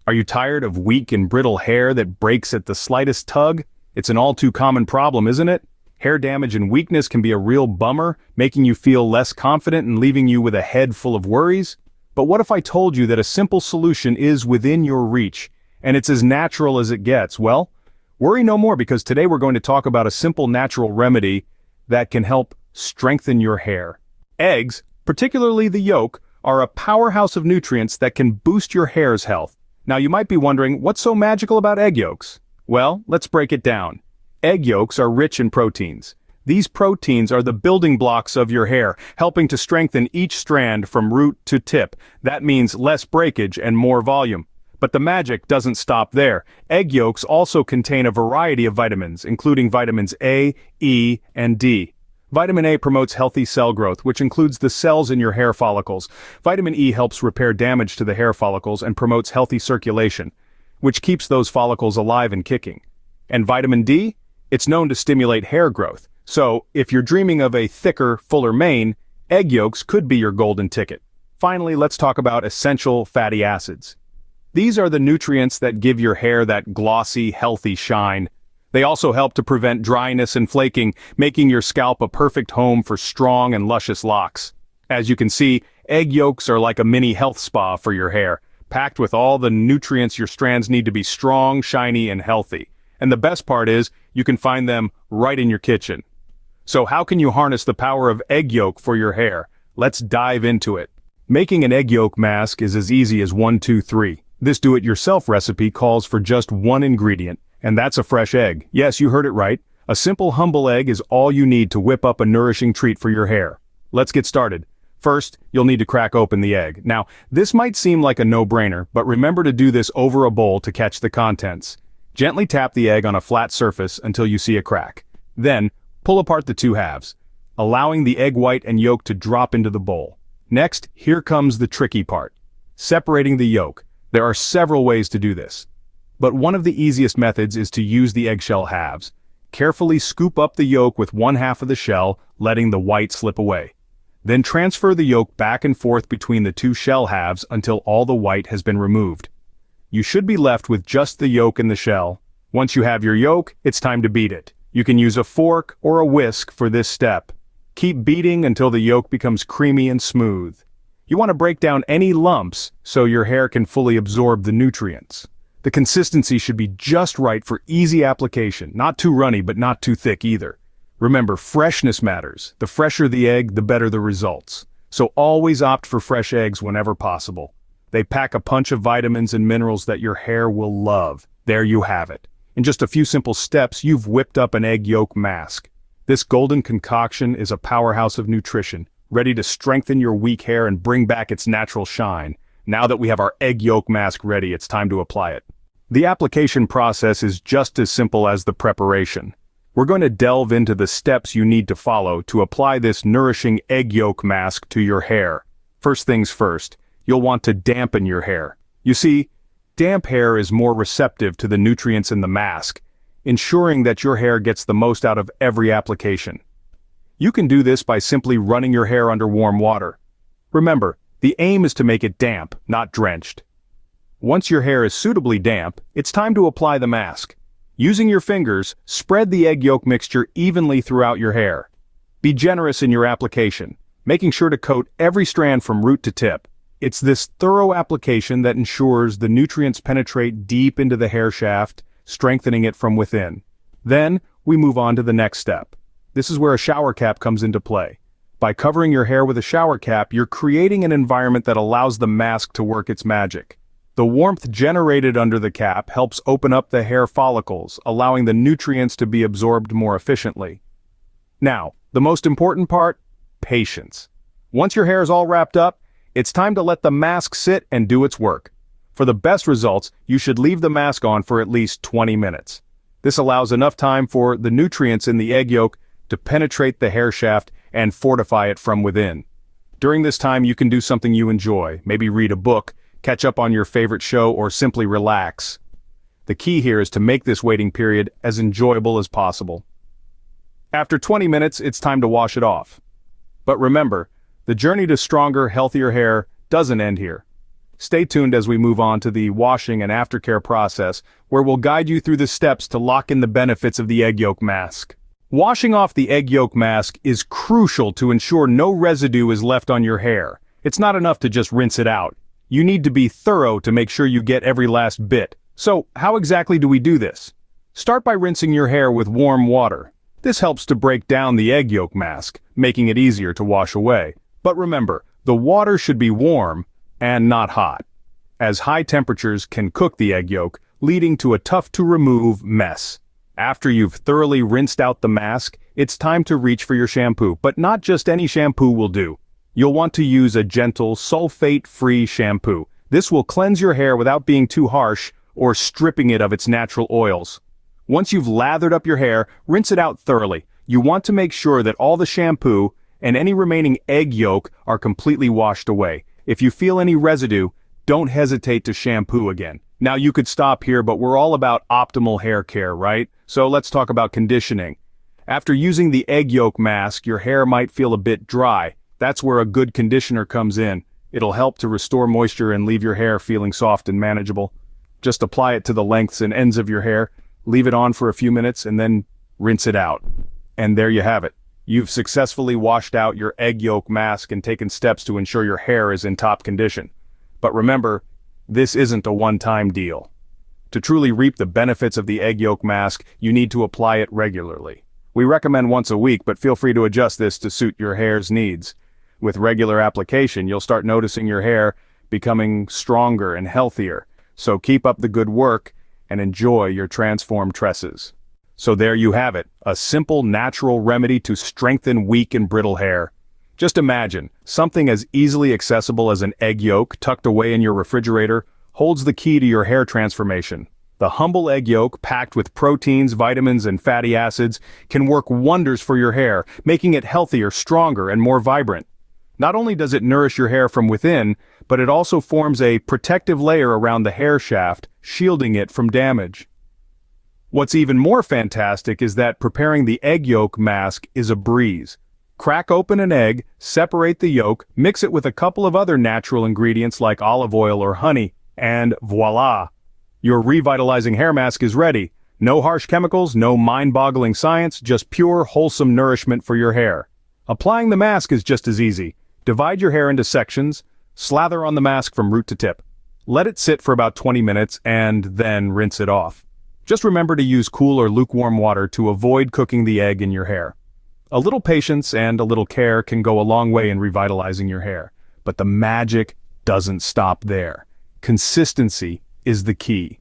Are you tired of weak and brittle hair that breaks at the slightest tug? It's an all too common problem, isn't it? Hair damage and weakness can be a real bummer, making you feel less confident and leaving you with a head full of worries. But what if I told you that a simple solution is within your reach, and it's as natural as it gets? Well, worry no more, because today we're going to talk about a simple natural remedy that can help strengthen your hair. Eggs, particularly the yolk, are a powerhouse of nutrients that can boost your hair's health. Now you might be wondering, what's so magical about egg yolks? Well, let's break it down. Egg yolks are rich in proteins. These proteins are the building blocks of your hair, helping to strengthen each strand from root to tip. That means less breakage and more volume. But the magic doesn't stop there. Egg yolks also contain a variety of vitamins, including vitamins A, E, and D. Vitamin A promotes healthy cell growth, which includes the cells in your hair follicles. Vitamin E helps repair damage to the hair follicles and promotes healthy circulation, which keeps those follicles alive and kicking. And vitamin D? It's known to stimulate hair growth. So, if you're dreaming of a thicker, fuller mane, egg yolks could be your golden ticket. Finally, let's talk about essential fatty acids. These are the nutrients that give your hair that glossy, healthy shine. They also help to prevent dryness and flaking, making your scalp a perfect home for strong and luscious locks. As you can see, egg yolks are like a mini health spa for your hair, packed with all the nutrients your strands need to be strong, shiny, and healthy. And the best part is, you can find them right in your kitchen. So how can you harness the power of egg yolk for your hair? Let's dive into it. Making an egg yolk mask is as easy as 1, 2, 3. This do-it-yourself recipe calls for just one ingredient, and that's a fresh egg. Yes, you heard it right. A simple, humble egg is all you need to whip up a nourishing treat for your hair. Let's get started. First, you'll need to crack open the egg. Now, this might seem like a no-brainer, but remember to do this over a bowl to catch the contents. Gently tap the egg on a flat surface until you see a crack. Then, pull apart the two halves, allowing the egg white and yolk to drop into the bowl. Next, here comes the tricky part. Separating the yolk. There are several ways to do this, but one of the easiest methods is to use the eggshell halves. Carefully scoop up the yolk with one half of the shell, letting the white slip away. Then transfer the yolk back and forth between the two shell halves until all the white has been removed. You should be left with just the yolk and the shell. Once you have your yolk, it's time to beat it. You can use a fork or a whisk for this step. Keep beating until the yolk becomes creamy and smooth. You want to break down any lumps so your hair can fully absorb the nutrients. The consistency should be just right for easy application, not too runny but not too thick either. Remember, freshness matters. The fresher the egg, the better the results. So always opt for fresh eggs whenever possible. They pack a punch of vitamins and minerals that your hair will love. There you have it. In just a few simple steps, you've whipped up an egg yolk mask. This golden concoction is a powerhouse of nutrition, ready to strengthen your weak hair and bring back its natural shine. Now that we have our egg yolk mask ready, it's time to apply it. The application process is just as simple as the preparation. We're going to delve into the steps you need to follow to apply this nourishing egg yolk mask to your hair. First things first, you'll want to dampen your hair. You see, damp hair is more receptive to the nutrients in the mask, ensuring that your hair gets the most out of every application. You can do this by simply running your hair under warm water. Remember, the aim is to make it damp, not drenched. Once your hair is suitably damp, it's time to apply the mask. Using your fingers, spread the egg yolk mixture evenly throughout your hair. Be generous in your application, making sure to coat every strand from root to tip. It's this thorough application that ensures the nutrients penetrate deep into the hair shaft, strengthening it from within. Then, we move on to the next step. This is where a shower cap comes into play. By covering your hair with a shower cap, you're creating an environment that allows the mask to work its magic. The warmth generated under the cap helps open up the hair follicles, allowing the nutrients to be absorbed more efficiently. Now, the most important part, patience. Once your hair is all wrapped up, it's time to let the mask sit and do its work. For the best results, you should leave the mask on for at least 20 minutes. This allows enough time for the nutrients in the egg yolk to penetrate the hair shaft and fortify it from within. During this time, you can do something you enjoy, maybe read a book, catch up on your favorite show, or simply relax. The key here is to make this waiting period as enjoyable as possible. After 20 minutes, it's time to wash it off. But remember, the journey to stronger, healthier hair doesn't end here. Stay tuned as we move on to the washing and aftercare process, where we'll guide you through the steps to lock in the benefits of the egg yolk mask. Washing off the egg yolk mask is crucial to ensure no residue is left on your hair. It's not enough to just rinse it out. You need to be thorough to make sure you get every last bit. So, how exactly do we do this? Start by rinsing your hair with warm water. This helps to break down the egg yolk mask, making it easier to wash away. But remember, the water should be warm and not hot, as high temperatures can cook the egg yolk, leading to a tough-to-remove mess. After you've thoroughly rinsed out the mask, it's time to reach for your shampoo, but not just any shampoo will do. You'll want to use a gentle, sulfate-free shampoo. This will cleanse your hair without being too harsh or stripping it of its natural oils. Once you've lathered up your hair, rinse it out thoroughly. You want to make sure that all the shampoo and any remaining egg yolk are completely washed away. If you feel any residue, don't hesitate to shampoo again. Now you could stop here, but we're all about optimal hair care, right? So let's talk about conditioning. After using the egg yolk mask, your hair might feel a bit dry. That's where a good conditioner comes in. It'll help to restore moisture and leave your hair feeling soft and manageable. Just apply it to the lengths and ends of your hair, leave it on for a few minutes, and then rinse it out. And there you have it. You've successfully washed out your egg yolk mask and taken steps to ensure your hair is in top condition. But remember, this isn't a one-time deal. To truly reap the benefits of the egg yolk mask, you need to apply it regularly. We recommend once a week, but feel free to adjust this to suit your hair's needs. With regular application, you'll start noticing your hair becoming stronger and healthier. So keep up the good work and enjoy your transformed tresses. So there you have it, a simple natural remedy to strengthen weak and brittle hair. Just imagine, something as easily accessible as an egg yolk tucked away in your refrigerator holds the key to your hair transformation. The humble egg yolk, packed with proteins, vitamins, and fatty acids, can work wonders for your hair, making it healthier, stronger, and more vibrant. Not only does it nourish your hair from within, but it also forms a protective layer around the hair shaft, shielding it from damage. What's even more fantastic is that preparing the egg yolk mask is a breeze. Crack open an egg, separate the yolk, mix it with a couple of other natural ingredients like olive oil or honey, and voila! Your revitalizing hair mask is ready. No harsh chemicals, no mind-boggling science, just pure, wholesome nourishment for your hair. Applying the mask is just as easy. Divide your hair into sections, slather on the mask from root to tip. Let it sit for about 20 minutes and then rinse it off. Just remember to use cool or lukewarm water to avoid cooking the egg in your hair. A little patience and a little care can go a long way in revitalizing your hair, but the magic doesn't stop there. Consistency is the key.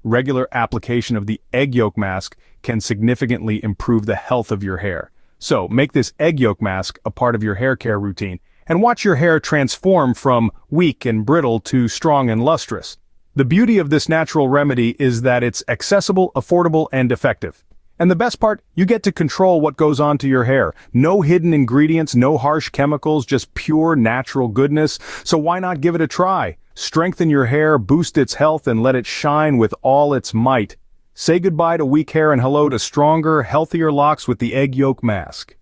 Regular application of the egg yolk mask can significantly improve the health of your hair. So make this egg yolk mask a part of your hair care routine and watch your hair transform from weak and brittle to strong and lustrous. The beauty of this natural remedy is that it's accessible, affordable, and effective. And the best part, you get to control what goes onto your hair. No hidden ingredients, no harsh chemicals, just pure natural goodness. So why not give it a try? Strengthen your hair, boost its health, and let it shine with all its might. Say goodbye to weak hair and hello to stronger, healthier locks with the egg yolk mask.